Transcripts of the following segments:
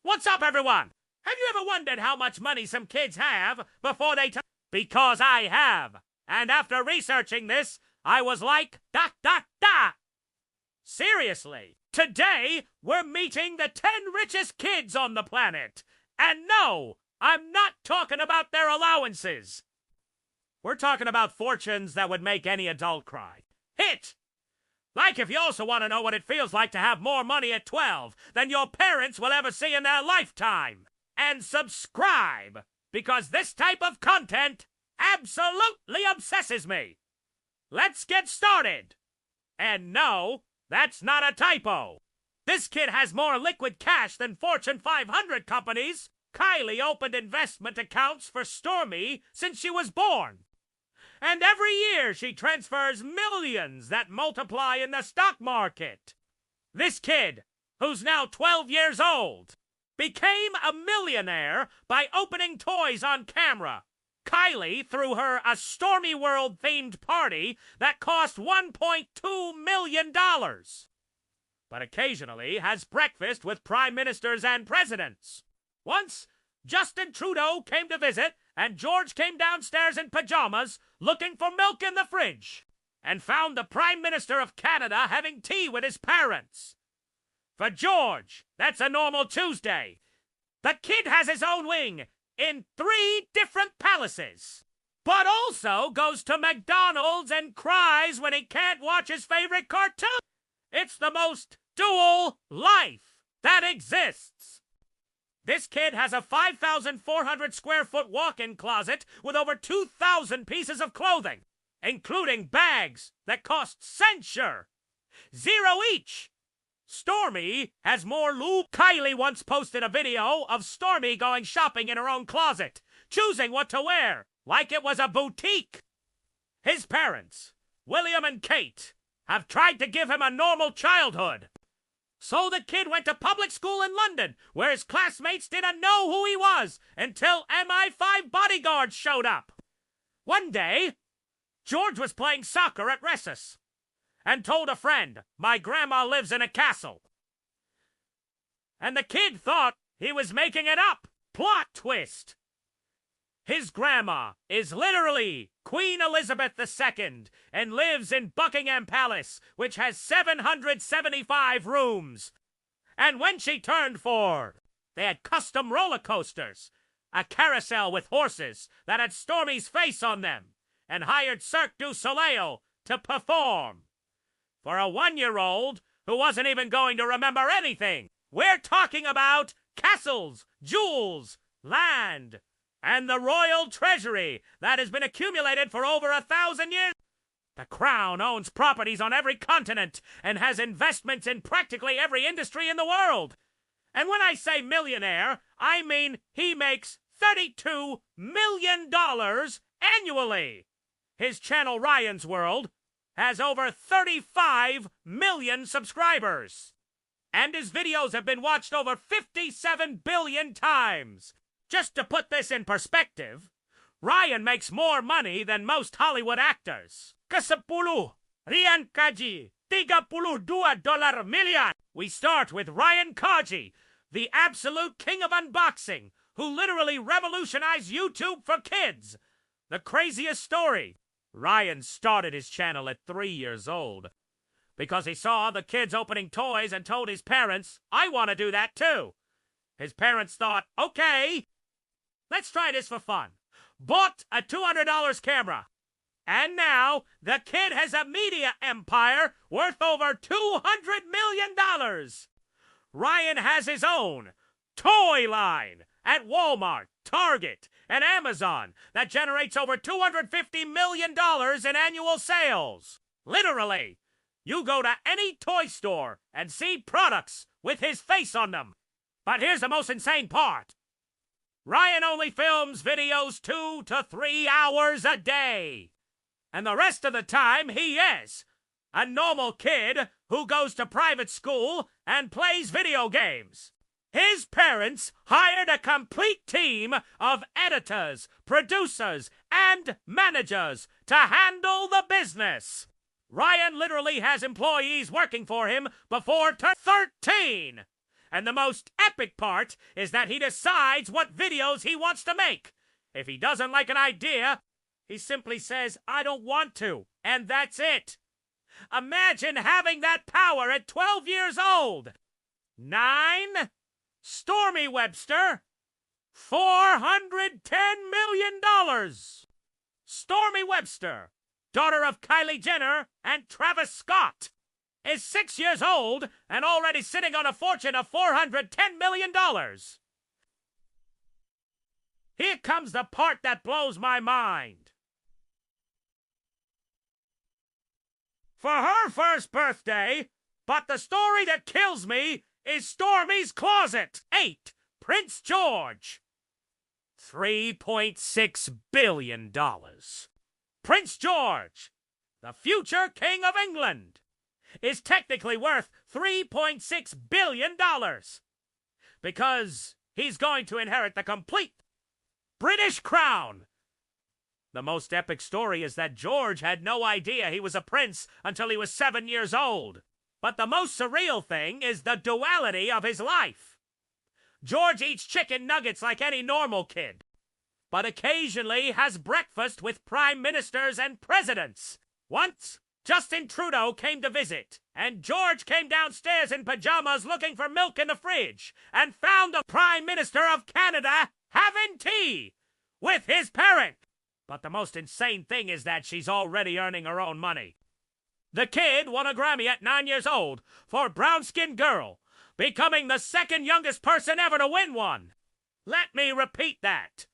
What's up, everyone? Have you ever wondered how much money some kids have before they Because I have. And after researching this, I was like, Seriously, today we're meeting the 10 richest kids on the planet. And no, I'm not talking about their allowances. We're talking about fortunes that would make any adult cry. Hit! Like if you also want to know what it feels like to have more money at 12 than your parents will ever see in their lifetime. And subscribe, because this type of content absolutely obsesses me. Let's get started. And no, that's not a typo. This kid has more liquid cash than Fortune 500 companies. Kylie opened investment accounts for Stormi since she was born. And every year she transfers millions that multiply in the stock market. This kid, who's now 12 years old, became a millionaire by opening toys on camera. Kylie threw her a Stormi World-themed party that cost $1.2 million. But occasionally has breakfast with prime ministers and presidents. Once, Justin Trudeau came to visit, and George came downstairs in pajamas looking for milk in the fridge, and found the Prime Minister of Canada having tea with his parents. For George, that's a normal Tuesday. The kid has his own wing in 3 different palaces, but also goes to McDonald's and cries when he can't watch his favorite cartoon. It's the most dual life that exists. This kid has a 5,400 square foot walk-in closet with over 2,000 pieces of clothing, including bags that cost censure. 0 each. Stormi has more loot. Kylie once posted a video of Stormi going shopping in her own closet, choosing what to wear, like it was a boutique. His parents, William and Kate, have tried to give him a normal childhood. So the kid went to public school in London, where his classmates didn't know who he was until MI5 bodyguards showed up. One day, George was playing soccer at recess and told a friend, "My grandma lives in a castle." And the kid thought he was making it up. Plot twist. His grandma is literally Queen Elizabeth II and lives in Buckingham Palace, which has 775 rooms. And when she turned 4, they had custom roller coasters, a carousel with horses that had Stormi's face on them, and hired Cirque du Soleil to perform. For a 1-year-old who wasn't even going to remember anything, we're talking about castles, jewels, land, and the royal treasury that has been accumulated for over 1,000 years. The crown owns properties on every continent and has investments in practically every industry in the world. And when I say millionaire, I mean he makes $32 million annually. His channel Ryan's World has over 35 million subscribers. And his videos have been watched over 57 billion times. Just to put this in perspective, Ryan makes more money than most Hollywood actors. Kasapulu, Rian Kaji, $32 million. We start with Ryan Kaji, the absolute king of unboxing, who literally revolutionized YouTube for kids. The craziest story, Ryan started his channel at 3 years old because he saw the kids opening toys and told his parents, "I want to do that too." His parents thought, "Okay, let's try this for fun." Bought a $200 camera. And now, the kid has a media empire worth over $200 million. Ryan has his own toy line at Walmart, Target, and Amazon that generates over $250 million in annual sales. Literally, you go to any toy store and see products with his face on them. But here's the most insane part. Ryan only films videos 2 to 3 hours a day. And the rest of the time, he is a normal kid who goes to private school and plays video games. His parents hired a complete team of editors, producers, and managers to handle the business. Ryan literally has employees working for him before 13. And the most epic part is that he decides what videos he wants to make. If he doesn't like an idea, he simply says, I don't want to, and that's it. Imagine having that power at 12 years old. 9. Stormi Webster, $410 million. Stormi Webster, daughter of Kylie Jenner and Travis Scott, is 6 years old and already sitting on a fortune of $410 million. Here comes the part that blows my mind. For her first birthday, but the story that kills me is Stormi's closet. 8. Prince George, $3.6 billion. Prince George, the future King of England, is technically worth $3.6 billion because he's going to inherit the complete British crown. The most epic story is that George had no idea he was a prince until he was 7 years old. But the most surreal thing is the duality of his life. George eats chicken nuggets like any normal kid, but occasionally has breakfast with prime ministers and presidents. Once, Justin Trudeau came to visit, and George came downstairs in pajamas looking for milk in the fridge, and found the Prime Minister of Canada having tea with his parent. But the most insane thing is that she's already earning her own money. The kid won a Grammy at 9 years old for Brown Skin Girl, becoming the second youngest person ever to win one. Let me repeat that.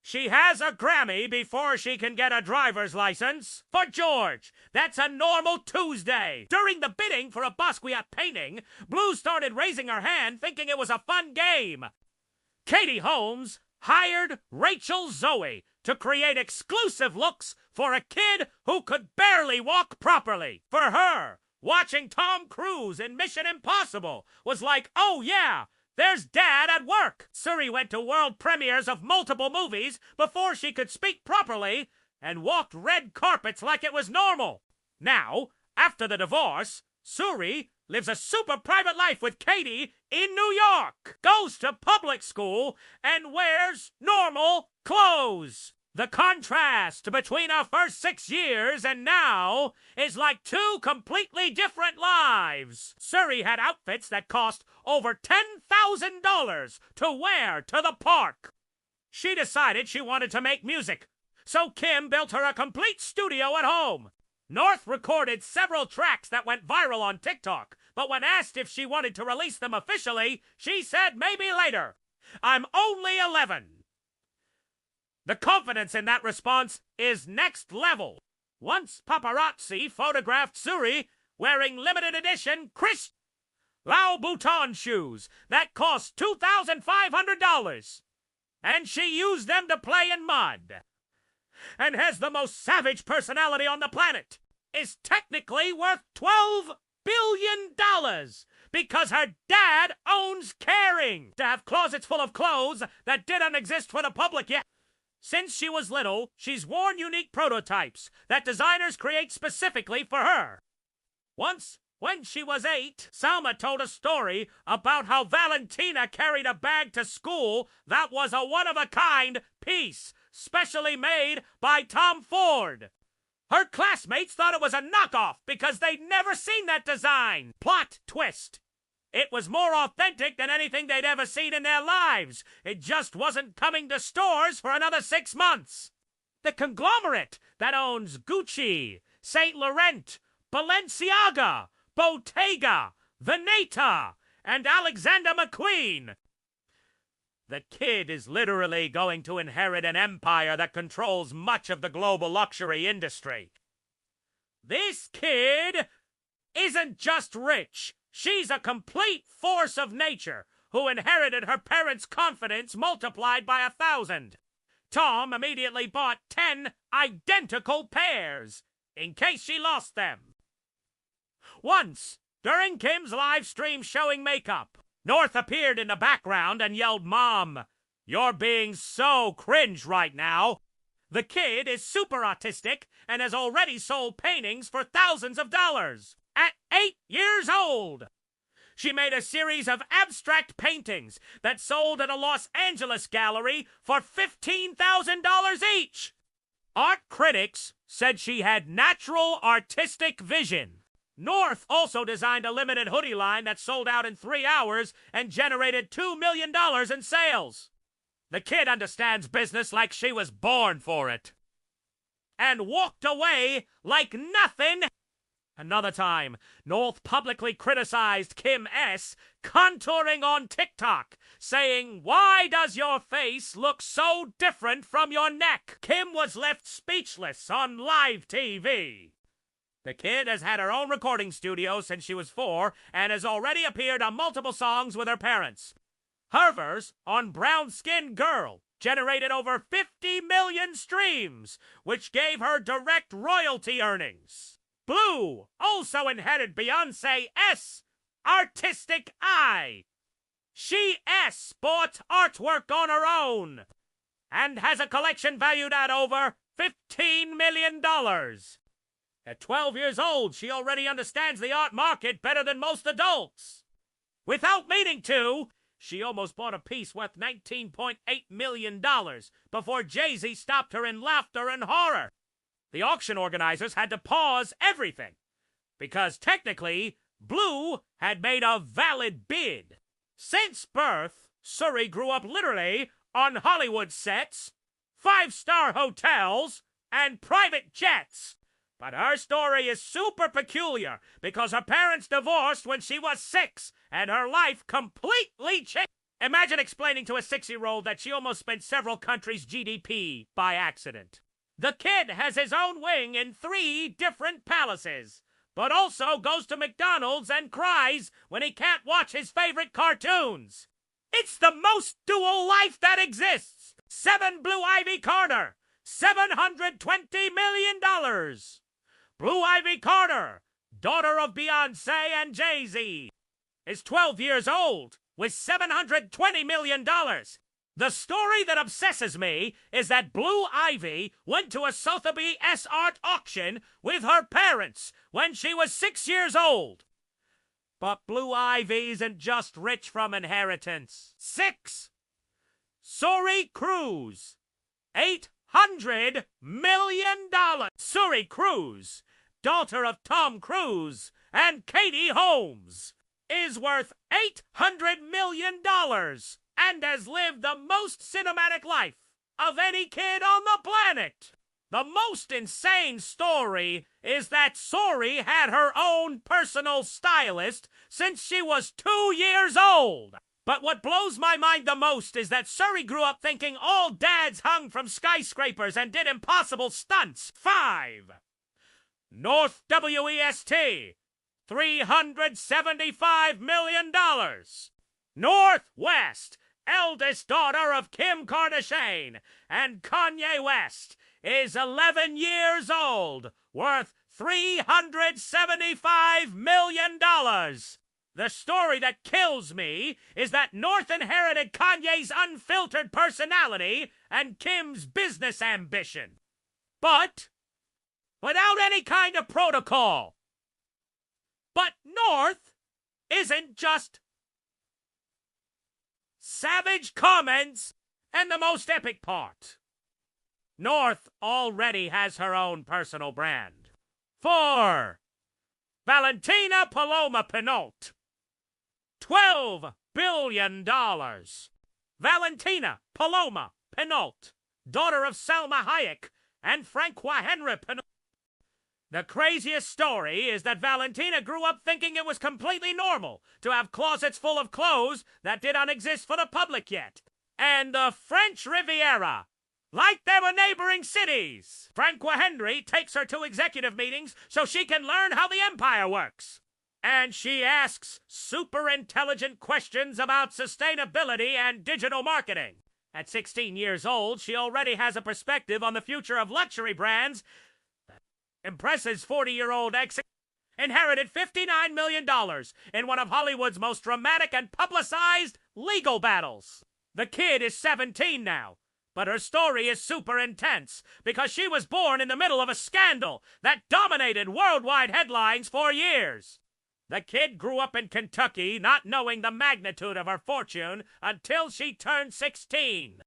She has a Grammy before she can get a driver's license. For George, that's a normal Tuesday. During the bidding for a Basquiat painting, Blue started raising her hand thinking it was a fun game. Katie Holmes hired Rachel Zoe to create exclusive looks for a kid who could barely walk properly. For her, watching Tom Cruise in Mission Impossible was like, oh yeah, there's Dad at work. Suri went to world premieres of multiple movies before she could speak properly and walked red carpets like it was normal. Now, after the divorce, Suri lives a super private life with Katie in New York, goes to public school, and wears normal clothes. The contrast between our first 6 years and now is like two completely different lives. Suri had outfits that cost over $10,000 to wear to the park. She decided she wanted to make music, so Kim built her a complete studio at home. North recorded several tracks that went viral on TikTok, but when asked if she wanted to release them officially, she said maybe later. I'm only 11. The confidence in that response is next level. Once paparazzi photographed Suri wearing limited edition Chris Louboutin shoes that cost $2,500. And she used them to play in mud. And has the most savage personality on the planet. Is technically worth $12 billion because her dad owns Caring to have closets full of clothes that didn't exist for the public yet. Since she was little, she's worn unique prototypes that designers create specifically for her. Once, when she was 8, Salma told a story about how Valentina carried a bag to school that was a one-of-a-kind piece, specially made by Tom Ford. Her classmates thought it was a knockoff because they'd never seen that design. Plot twist. It was more authentic than anything they'd ever seen in their lives. It just wasn't coming to stores for another 6 months. The conglomerate that owns Gucci, Saint Laurent, Balenciaga, Bottega, Veneta, and Alexander McQueen. The kid is literally going to inherit an empire that controls much of the global luxury industry. This kid isn't just rich. She's a complete force of nature who inherited her parents' confidence multiplied by 1,000. Tom immediately bought 10 identical pairs in case she lost them. Once, during Kim's live stream showing makeup, North appeared in the background and yelled, "Mom, you're being so cringe right now." The kid is super autistic and has already sold paintings for thousands of dollars. At 8 years old, She made a series of abstract paintings that sold at a Los Angeles gallery for $15,000 each. Art critics said she had natural artistic vision. North also designed a limited hoodie line that sold out in 3 hours and generated $2 million in sales. The kid understands business like she was born for it. And walked away like nothing. Another time, North publicly criticized Kim S. contouring on TikTok, saying, "Why does your face look so different from your neck?" Kim was left speechless on live TV. The kid has had her own recording studio since she was 4 and has already appeared on multiple songs with her parents. Her verse on Brown Skin Girl generated over 50 million streams, which gave her direct royalty earnings. Blue also inherited Beyonce's artistic eye. She bought artwork on her own and has a collection valued at over $15 million. At 12 years old, she already understands the art market better than most adults. Without meaning to, she almost bought a piece worth $19.8 million before Jay-Z stopped her in laughter and horror. The auction organizers had to pause everything because technically, Blue had made a valid bid. Since birth, Suri grew up literally on Hollywood sets, 5-star hotels, and private jets. But her story is super peculiar because her parents divorced when she was 6 and her life completely changed. Imagine explaining to a 6-year-old that she almost spent several countries' GDP by accident. The kid has his own wing in 3 different palaces, but also goes to McDonald's and cries when he can't watch his favorite cartoons. It's the most dual life that exists. 7 Blue Ivy Carter, $720 million. Blue Ivy Carter, daughter of Beyonce and Jay-Z, is 12 years old with $720 million. The story that obsesses me is that Blue Ivy went to a Sotheby's art auction with her parents when she was 6 years old. But Blue Ivy isn't just rich from inheritance. 6. Suri Cruise, $800 million. Suri Cruise, daughter of Tom Cruise and Katie Holmes, is worth $800 million and has lived the most cinematic life of any kid on the planet. The most insane story is that Suri had her own personal stylist since she was 2 years old. But what blows my mind the most is that Suri grew up thinking all dads hung from skyscrapers and did impossible stunts. 5. North West, $375 million. Northwest, eldest daughter of Kim Kardashian and Kanye West, is 11 years old, worth $375 million. The story that kills me is that North inherited Kanye's unfiltered personality and Kim's business ambition, but without any kind of protocol. But North isn't just savage comments and the most epic part. North already has her own personal brand. 4. Valentina Paloma Pinault, $12 billion. Valentina Paloma Pinault, daughter of Salma Hayek and Francois Henry Pinault. The craziest story is that Valentina grew up thinking it was completely normal to have closets full of clothes that did not exist for the public yet. And the French Riviera, like they were neighboring cities. Francois Henry takes her to executive meetings so she can learn how the empire works. And she asks super intelligent questions about sustainability and digital marketing. At 16 years old, she already has a perspective on the future of luxury brands that impresses 40-year-old ex. Inherited $59 million in one of Hollywood's most dramatic and publicized legal battles. The kid is 17 now, but her story is super intense because she was born in the middle of a scandal that dominated worldwide headlines for years. The kid grew up in Kentucky, not knowing the magnitude of her fortune until she turned 16.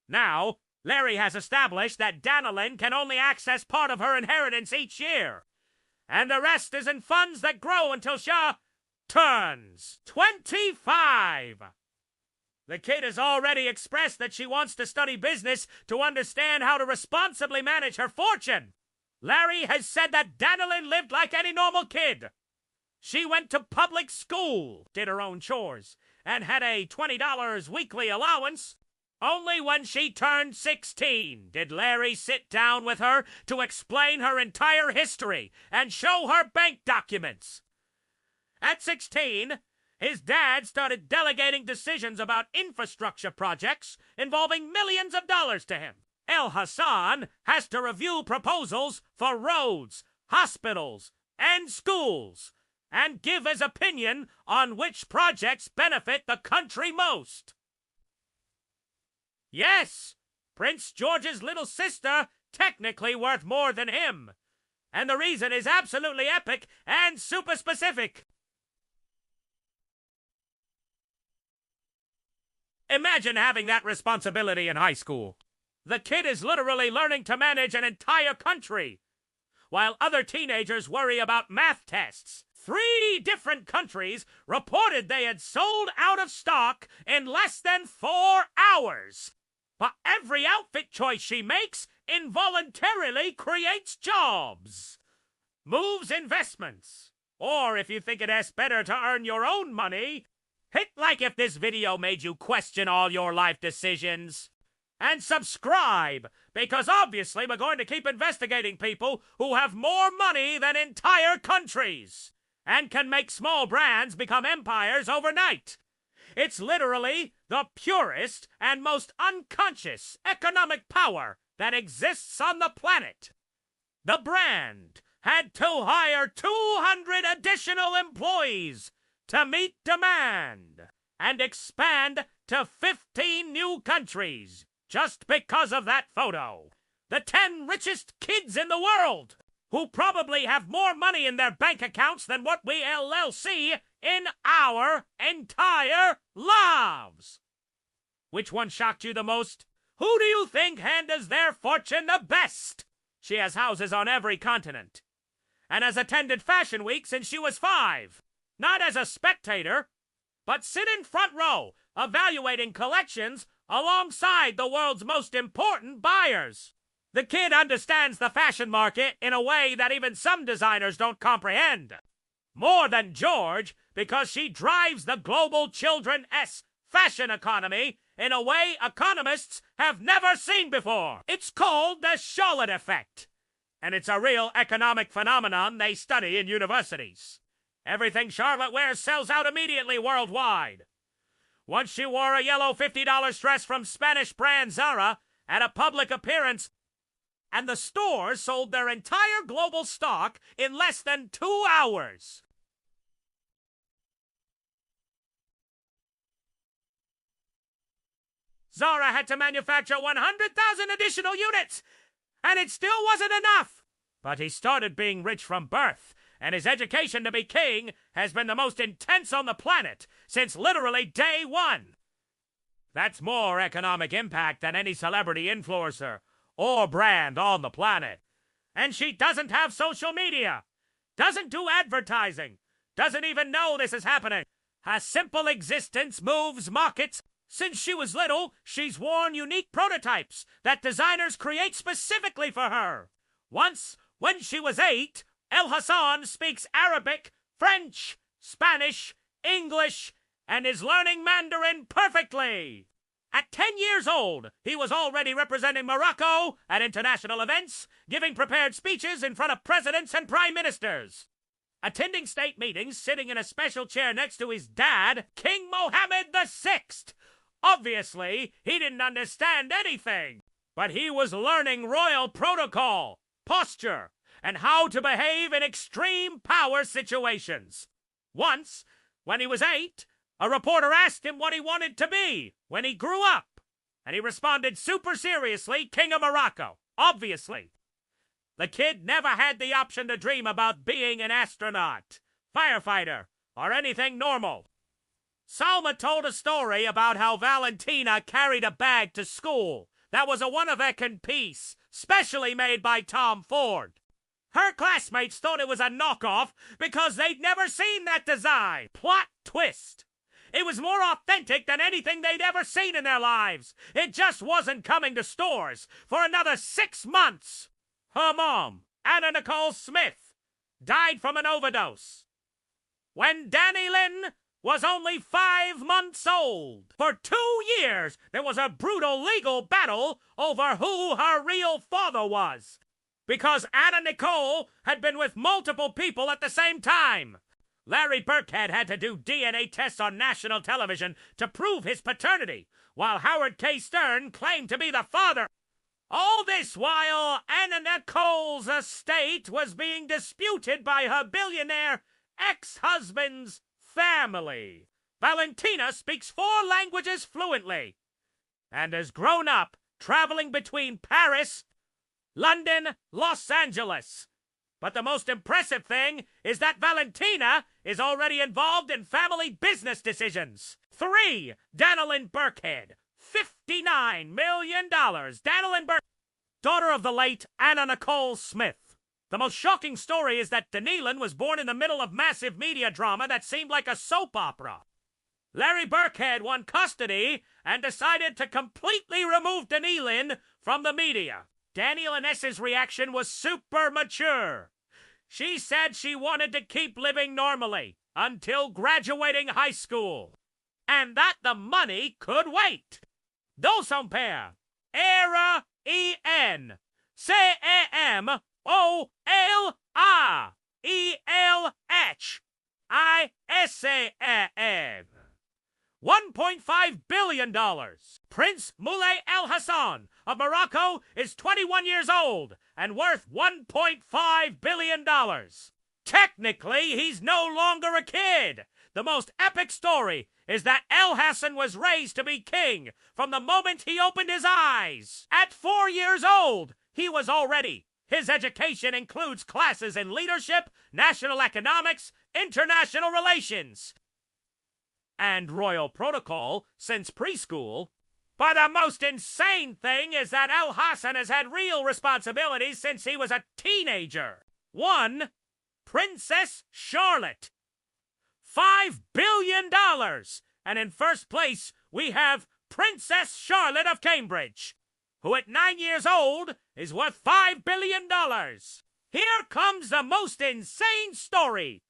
Now, Larry has established that Dannielynn can only access part of her inheritance each year, and the rest is in funds that grow until she turns 25. The kid has already expressed that she wants to study business to understand how to responsibly manage her fortune. Larry has said that Dannielynn lived like any normal kid. She went to public school, did her own chores, and had a $20 weekly allowance. Only when she turned 16 did Larry sit down with her to explain her entire history and show her bank documents. At 16, his dad started delegating decisions about infrastructure projects involving millions of dollars to him. Hassan has to review proposals for roads, hospitals, and schools, and give his opinion on which projects benefit the country most. Yes, Prince George's little sister technically worth more than him, and the reason is absolutely epic and super specific. Imagine having that responsibility in high school. The kid is literally learning to manage an entire country, while other teenagers worry about math tests. 3 different countries reported they had sold out of stock in less than 4 hours. But every outfit choice she makes involuntarily creates jobs, moves investments, or if you think it's better to earn your own money, hit like if this video made you question all your life decisions. And subscribe, because obviously we're going to keep investigating people who have more money than entire countries and can make small brands become empires overnight. It's literally the purest and most unconscious economic power that exists on the planet. The brand had to hire 200 additional employees to meet demand and expand to 15 new countries just because of that photo. The 10 richest kids in the world, who probably have more money in their bank accounts than what we LLC in our entire lives. Which one shocked you the most? Who do you think handles their fortune the best? She has houses on every continent, and has attended Fashion Week since she was 5. Not as a spectator, but sit in front row, evaluating collections alongside the world's most important buyers. The kid understands the fashion market in a way that even some designers don't comprehend. More than George, because she drives the global children's fashion economy in a way economists have never seen before. It's called the Charlotte effect, and it's a real economic phenomenon they study in universities. Everything Charlotte wears sells out immediately worldwide. Once she wore a yellow $50 dress from Spanish brand Zara at a public appearance, and the stores sold their entire global stock in less than 2 hours. Zara had to manufacture 100,000 additional units, and it still wasn't enough. But he started being rich from birth, and his education to be king has been the most intense on the planet since literally day one. That's more economic impact than any celebrity influencer or brand on the planet. And she doesn't have social media, doesn't do advertising, doesn't even know this is happening. Her simple existence moves markets. Since she was little, she's worn unique prototypes that designers create specifically for her. Once, when she was 8, Hassan speaks Arabic, French, Spanish, English, and is learning Mandarin perfectly. At 10 years old, he was already representing Morocco at international events, giving prepared speeches in front of presidents and prime ministers, attending state meetings, sitting in a special chair next to his dad, King Mohammed VI. Obviously, he didn't understand anything, but he was learning royal protocol, posture, and how to behave in extreme power situations. Once, when he was 8, a reporter asked him what he wanted to be when he grew up, and he responded super seriously, King of Morocco, obviously. The kid never had the option to dream about being an astronaut, firefighter, or anything normal. Salma told a story about how Valentina carried a bag to school that was a one-of-a-kind piece, specially made by Tom Ford. Her classmates thought it was a knockoff because they'd never seen that design. Plot twist. It was more authentic than anything they'd ever seen in their lives. It just wasn't coming to stores for another 6 months. Her mom, Anna Nicole Smith, died from an overdose when Dannielynn was only 5 months old. For 2 years, there was a brutal legal battle over who her real father was, because Anna Nicole had been with multiple people at the same time. Larry Birkhead had to do DNA tests on national television to prove his paternity, while Howard K. Stern claimed to be the father. All this while Anna Nicole's estate was being disputed by her billionaire ex-husband's family. Valentina speaks 4 languages fluently and has grown up traveling between Paris, London, Los Angeles. But the most impressive thing is that Valentina is already involved in family business decisions. 3. Dannielynn Birkhead, $59 million. Dannielynn Birkhead, daughter of the late Anna Nicole Smith. The most shocking story is that Dannielynn was born in the middle of massive media drama that seemed like a soap opera. Larry Birkhead won custody and decided to completely remove Dannielynn from the media. Dannielynn's reaction was super mature. She said she wanted to keep living normally until graduating high school, and that the money could wait. Dos son père, R-I-C-H-E-S-C-H-I-L-A, $1.5 billion. Prince Moulay El Hassan of Morocco is 21 years old and worth $1.5 billion. Technically, he's no longer a kid. The most epic story is that El Hassan was raised to be king from the moment he opened his eyes. At 4 years old, he was all ready. His education includes classes in leadership, national economics, international relations, and royal protocol since preschool. But the most insane thing is that El Hassan has had real responsibilities since he was a teenager. 1. Princess Charlotte, $5 billion. And in first place, we have Princess Charlotte of Cambridge, who at 9 years old is worth $5 billion. Here comes the most insane story.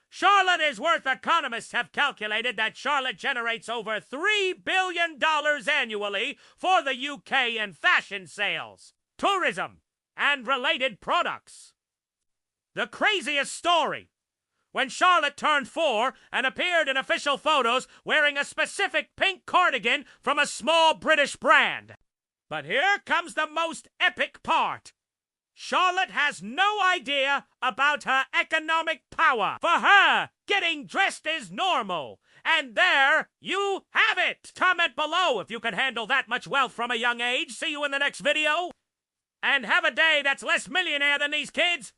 Charlotte is worth, economists have calculated that Charlotte generates over $3 billion annually for the UK in fashion sales, tourism, and related products. The craziest story: when Charlotte turned 4 and appeared in official photos wearing a specific pink cardigan from a small British brand. But here comes the most epic part. Charlotte has no idea about her economic power. For her, getting dressed is normal. And there you have it. Comment below if you can handle that much wealth from a young age. See you in the next video. And have a day that's less millionaire than these kids.